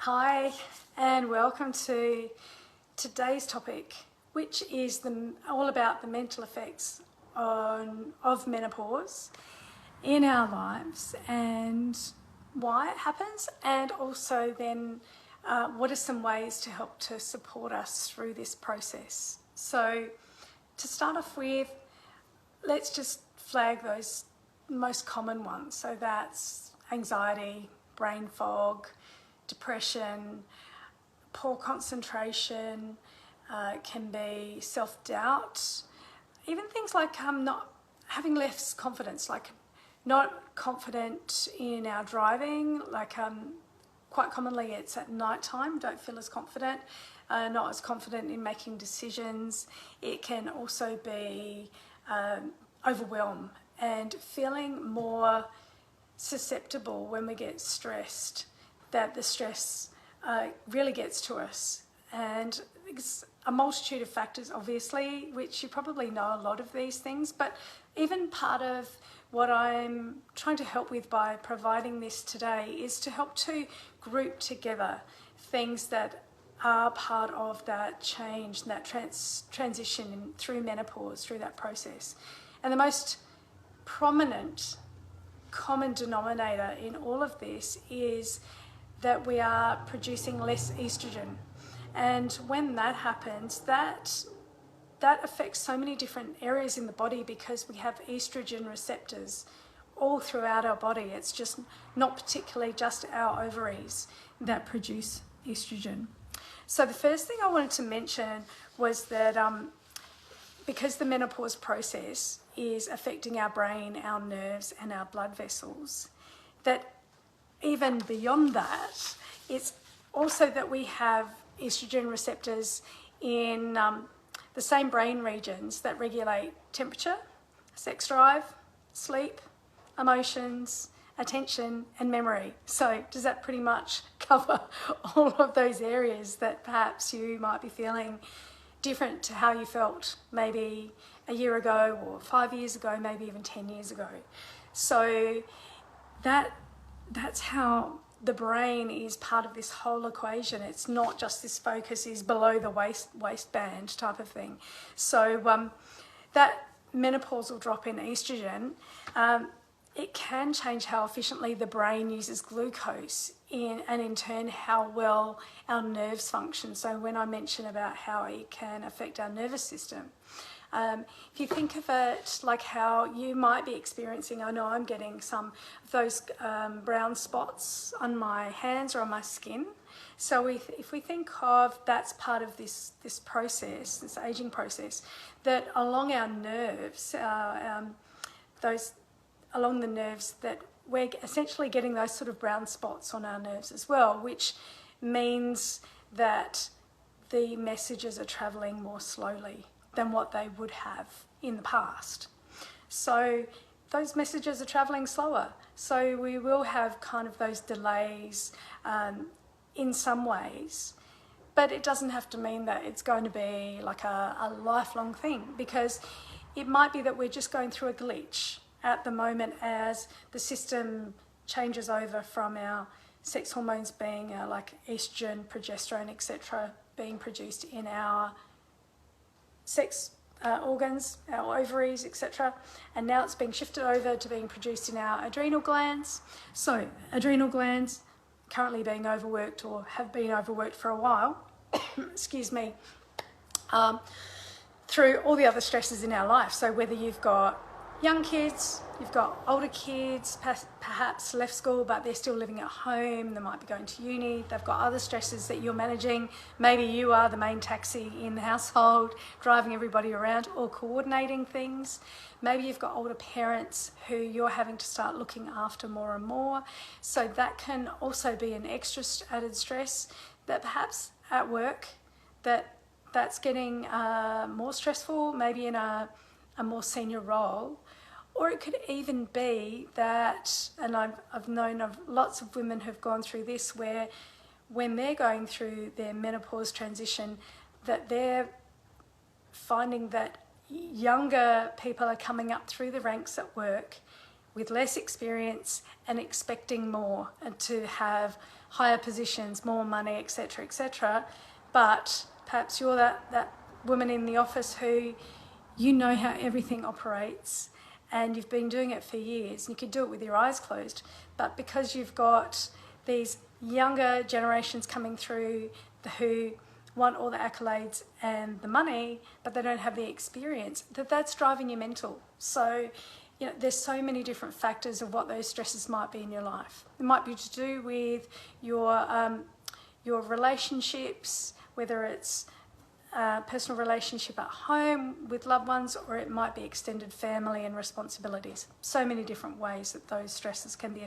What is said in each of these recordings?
Hi, and welcome to today's topic, which is all about the mental effects of menopause in our lives and why it happens, and also then what are some ways to help to support us through this process. So to start off with, let's just flag those most common ones. So that's anxiety, brain fog, depression, poor concentration, can be self-doubt, even things like not having less confidence, like not confident in our driving, like quite commonly it's at night time, don't feel as confident, not as confident in making decisions. It can also be overwhelm and feeling more susceptible when we get stressed, that the stress really gets to us. And it's a multitude of factors, obviously, which you probably know a lot of these things, but even part of what I'm trying to help with by providing this today is to help to group together things that are part of that change, that transition through menopause, through that process. And the most prominent common denominator in all of this is that we are producing less estrogen. And when that happens, that affects so many different areas in the body because we have estrogen receptors all throughout our body. It's just not particularly just our ovaries that produce estrogen. So the first thing I wanted to mention was that because the menopause process is affecting our brain, our nerves, and our blood vessels, that even beyond that, it's also that we have estrogen receptors in the same brain regions that regulate temperature, sex drive, sleep, emotions, attention, and memory. So does that pretty much cover all of those areas that perhaps you might be feeling different to how you felt maybe a year ago or 5 years ago, maybe even 10 years ago? So that's how the brain is part of this whole equation. It's not just this focus is below the waistband type of thing. So that menopausal drop in estrogen, it can change how efficiently the brain uses glucose and in turn how well our nerves function. So when I mention about how it can affect our nervous system, if you think of it like how you might be experiencing, I know I'm getting some of those brown spots on my hands or on my skin. So if we think of that's part of this process, this aging process, that along our nerves, along the nerves, that we're essentially getting those sort of brown spots on our nerves as well, which means that the messages are travelling more slowly than what they would have in the past. So those messages are travelling slower. So we will have kind of those delays in some ways, but it doesn't have to mean that it's going to be like a lifelong thing, because it might be that we're just going through a glitch at the moment as the system changes over from our sex hormones being like estrogen, progesterone, etc., being produced in our sex organs, our ovaries, etc., and now it's being shifted over to being produced in our adrenal glands. So adrenal glands currently being overworked or have been overworked for a while, excuse me, through all the other stresses in our life. So whether you've got young kids, you've got older kids, perhaps left school but they're still living at home, they might be going to uni, they've got other stresses that you're managing. Maybe you are the main taxi in the household, driving everybody around or coordinating things. Maybe you've got older parents who you're having to start looking after more and more. So that can also be an extra added stress, that perhaps at work that's getting more stressful, maybe in a more senior role. Or it could even be that, and I've known of lots of women who've gone through this, where when they're going through their menopause transition, that they're finding that younger people are coming up through the ranks at work with less experience and expecting more and to have higher positions, more money, etc., etc. But perhaps you're that woman in the office who you know how everything operates and you've been doing it for years. You could do it with your eyes closed, but because you've got these younger generations coming through who want all the accolades and the money, but they don't have the experience, that's driving you mental. So, you know, there's so many different factors of what those stresses might be in your life. It might be to do with your relationships, whether it's personal relationship at home with loved ones, or it might be extended family and responsibilities. So many different ways that those stresses can be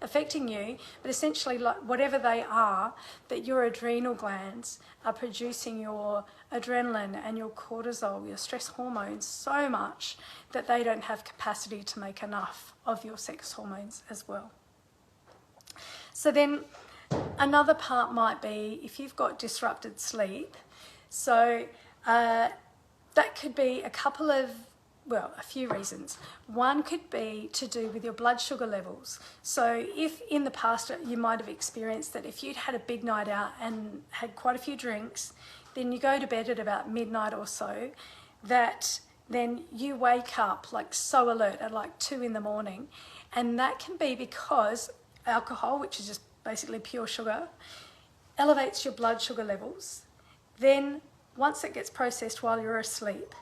affecting you, but essentially, like whatever they are, that your adrenal glands are producing your adrenaline and your cortisol, your stress hormones, so much that they don't have capacity to make enough of your sex hormones as well. So then another part might be if you've got disrupted sleep. So that could be a few reasons. One could be to do with your blood sugar levels. So if in the past you might have experienced that if you'd had a big night out and had quite a few drinks, then you go to bed at about midnight or so, that then you wake up like so alert at like 2 in the morning. And that can be because alcohol, which is just basically pure sugar, elevates your blood sugar levels. Then once it gets processed while you're asleep,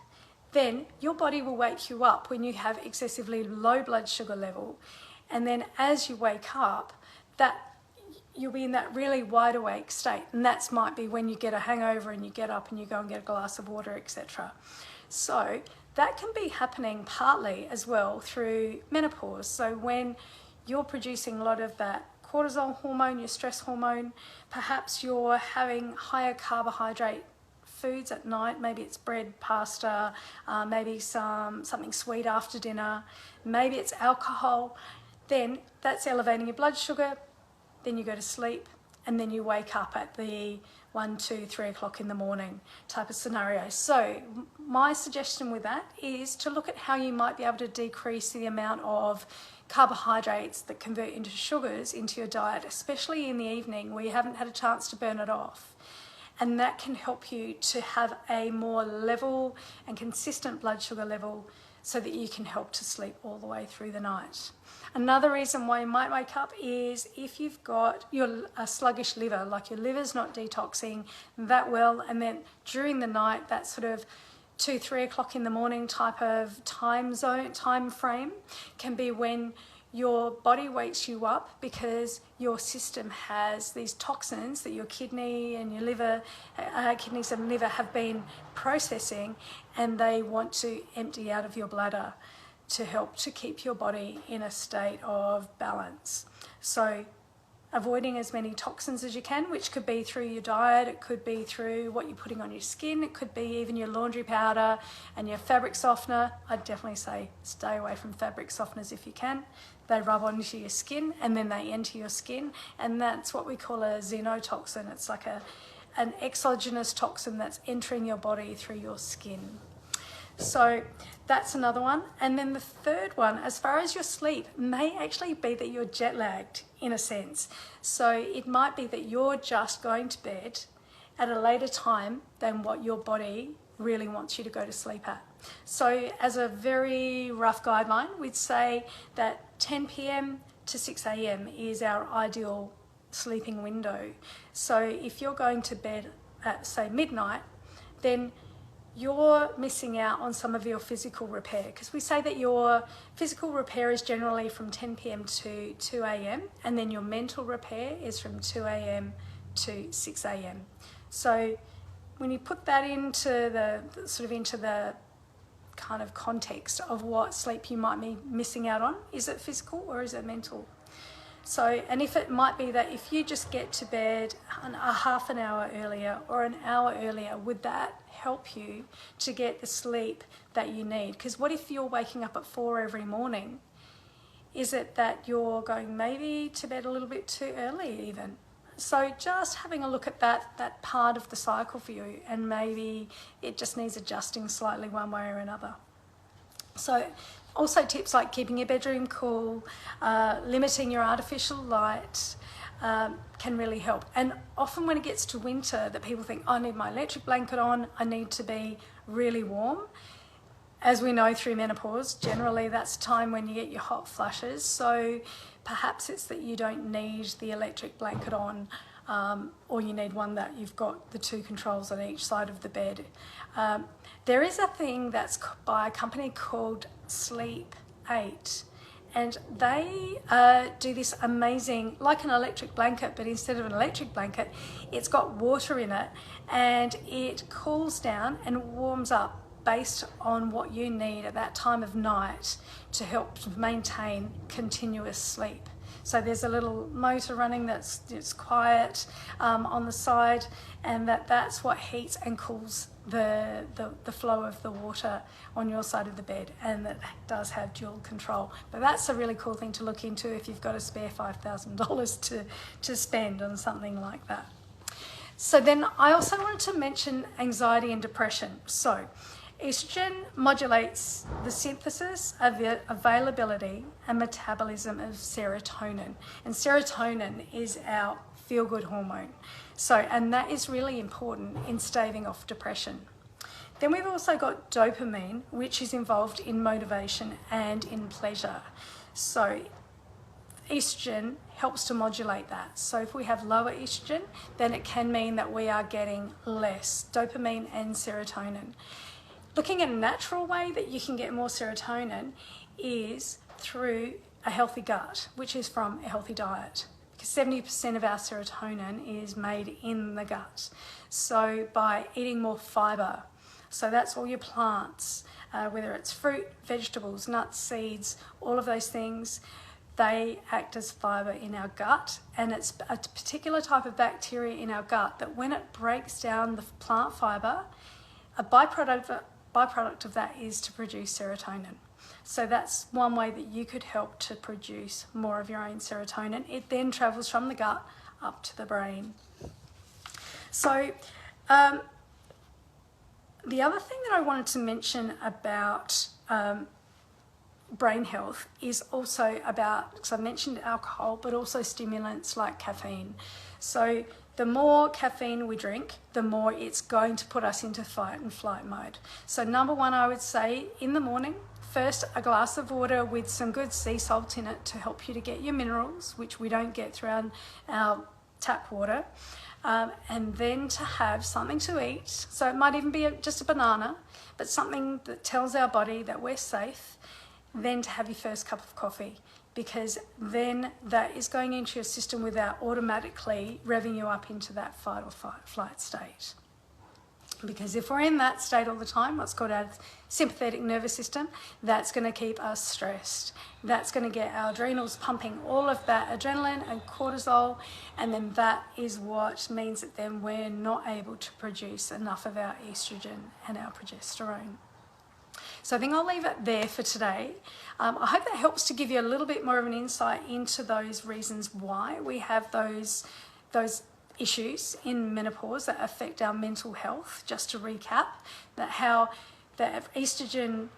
then your body will wake you up when you have excessively low blood sugar level. And then as you wake up, that you'll be in that really wide awake state. And that might be when you get a hangover and you get up and you go and get a glass of water, etc. So that can be happening partly as well through menopause. So when you're producing a lot of that cortisol hormone, your stress hormone, perhaps you're having higher carbohydrate foods at night, maybe it's bread, pasta, maybe something sweet after dinner, maybe it's alcohol, then that's elevating your blood sugar, then you go to sleep, and then you wake up at the 1, 2, 3 o'clock in the morning type of scenario. So my suggestion with that is to look at how you might be able to decrease the amount of carbohydrates that convert into sugars into your diet, especially in the evening where you haven't had a chance to burn it off. And that can help you to have a more level and consistent blood sugar level so that you can help to sleep all the way through the night. Another reason why you might wake up is if you've got a sluggish liver, like your liver's not detoxing that well, and then during the night, that sort of 2, 3 o'clock in the morning type of time frame can be when your body wakes you up because your system has these toxins that your kidney and your liver, kidneys and liver have been processing, and they want to empty out of your bladder to help to keep your body in a state of balance. So avoiding as many toxins as you can, which could be through your diet, it could be through what you're putting on your skin, it could be even your laundry powder and your fabric softener. I'd definitely say stay away from fabric softeners if you can. They rub onto your skin and then they enter your skin, and that's what we call a xenotoxin. It's like an exogenous toxin that's entering your body through your skin. So that's another one. And then the third one, as far as your sleep, may actually be that you're jet lagged in a sense. So it might be that you're just going to bed at a later time than what your body really wants you to go to sleep at. So as a very rough guideline, we'd say that 10 p.m. to 6 a.m. is our ideal sleeping window. So if you're going to bed at, say, midnight, then you're missing out on some of your physical repair, because we say that your physical repair is generally from 10 p.m. to 2 a.m. and then your mental repair is from 2 a.m. to 6 a.m. So when you put that into the kind of context of what sleep you might be missing out on, is it physical or is it mental? So, and if it might be that if you just get to bed a half an hour earlier or an hour earlier, would that help you to get the sleep that you need? Because what if you're waking up at 4 every morning? Is it that you're going maybe to bed a little bit too early even? So just having a look at that part of the cycle for you, and maybe it just needs adjusting slightly one way or another. So Also tips like keeping your bedroom cool, limiting your artificial light, can really help. And often when it gets to winter that people think, I need my electric blanket on, I need to be really warm. As we know through menopause, generally that's the time when you get your hot flushes. So perhaps it's that you don't need the electric blanket on, or you need one that you've got the 2 controls on each side of the bed. There is a thing that's by a company called Sleep 8. And they do this amazing, like an electric blanket, but instead of an electric blanket, it's got water in it, and it cools down and warms up based on what you need at that time of night to help maintain continuous sleep. So there's a little motor running it's quiet on the side, and that's what heats and cools the flow of the water on your side of the bed, and that does have dual control. But that's a really cool thing to look into if you've got a spare $5,000 to spend on something like that. So then I also wanted to mention anxiety and depression. So estrogen modulates the synthesis, availability and metabolism of serotonin. And serotonin is our feel-good hormone. So, and that is really important in staving off depression. Then we've also got dopamine, which is involved in motivation and in pleasure. So estrogen helps to modulate that. So if we have lower estrogen, then it can mean that we are getting less dopamine and serotonin. Looking at a natural way that you can get more serotonin is through a healthy gut, which is from a healthy diet. Because 70% of our serotonin is made in the gut. So by eating more fibre, so that's all your plants, whether it's fruit, vegetables, nuts, seeds, all of those things, they act as fibre in our gut, and it's a particular type of bacteria in our gut that when it breaks down the plant fibre, a byproduct of that is to produce serotonin. So that's one way that you could help to produce more of your own serotonin. It then travels from the gut up to the brain. So the other thing that I wanted to mention about brain health is also about, because I mentioned alcohol, but also stimulants like caffeine. So the more caffeine we drink, the more it's going to put us into fight and flight mode. So number one, I would say in the morning, first a glass of water with some good sea salt in it to help you to get your minerals, which we don't get through our tap water. And then to have something to eat. So it might even be just a banana, but something that tells our body that we're safe. Then to have your first cup of coffee, because then that is going into your system without automatically revving you up into that fight or flight state. Because if we're in that state all the time, what's called our sympathetic nervous system, that's going to keep us stressed. That's going to get our adrenals pumping all of that adrenaline and cortisol, and then that is what means that then we're not able to produce enough of our estrogen and our progesterone. So I think I'll leave it there for today. I hope that helps to give you a little bit more of an insight into those reasons why we have those issues in menopause that affect our mental health. Just to recap, that how that estrogen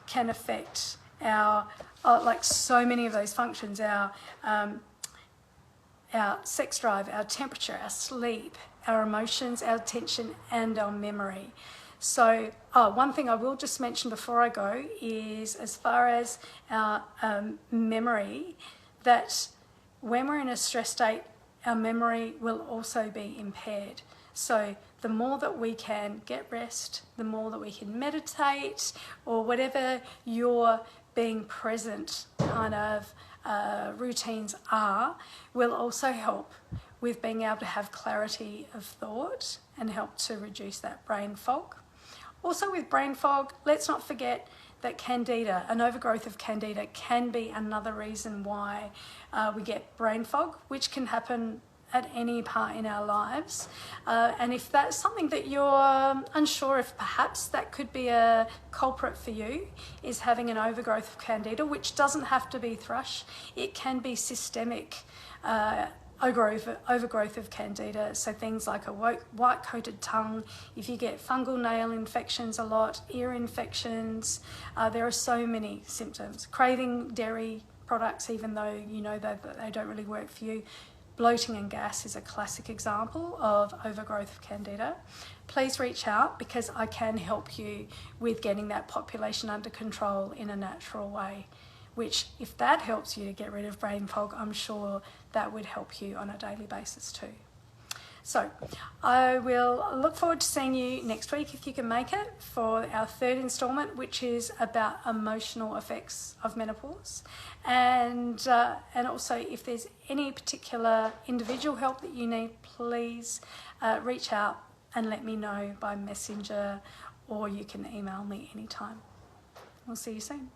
can affect our, like so many of those functions, our sex drive, our temperature, our sleep, our emotions, our attention, and our memory. So, one thing I will just mention before I go is, as far as our memory, that when we're in a stress state, our memory will also be impaired. So the more that we can get rest, the more that we can meditate, or whatever your being present kind of routines are, will also help with being able to have clarity of thought and help to reduce that brain fog. Also with brain fog, let's not forget that candida, an overgrowth of candida, can be another reason why we get brain fog, which can happen at any part in our lives. And if that's something that you're unsure if perhaps that could be a culprit for you, is having an overgrowth of candida, which doesn't have to be thrush. It can be systemic overgrowth of candida. So things like a white-coated tongue, if you get fungal nail infections a lot, ear infections, there are so many symptoms. Craving dairy products even though you know that they don't really work for you. Bloating and gas is a classic example of overgrowth of candida. Please reach out because I can help you with getting that population under control in a natural way, which if that helps you to get rid of brain fog, I'm sure that would help you on a daily basis too. So I will look forward to seeing you next week if you can make it for our third instalment, which is about emotional effects of menopause. And also if there's any particular individual help that you need, please reach out and let me know by messenger, or you can email me anytime. We'll see you soon.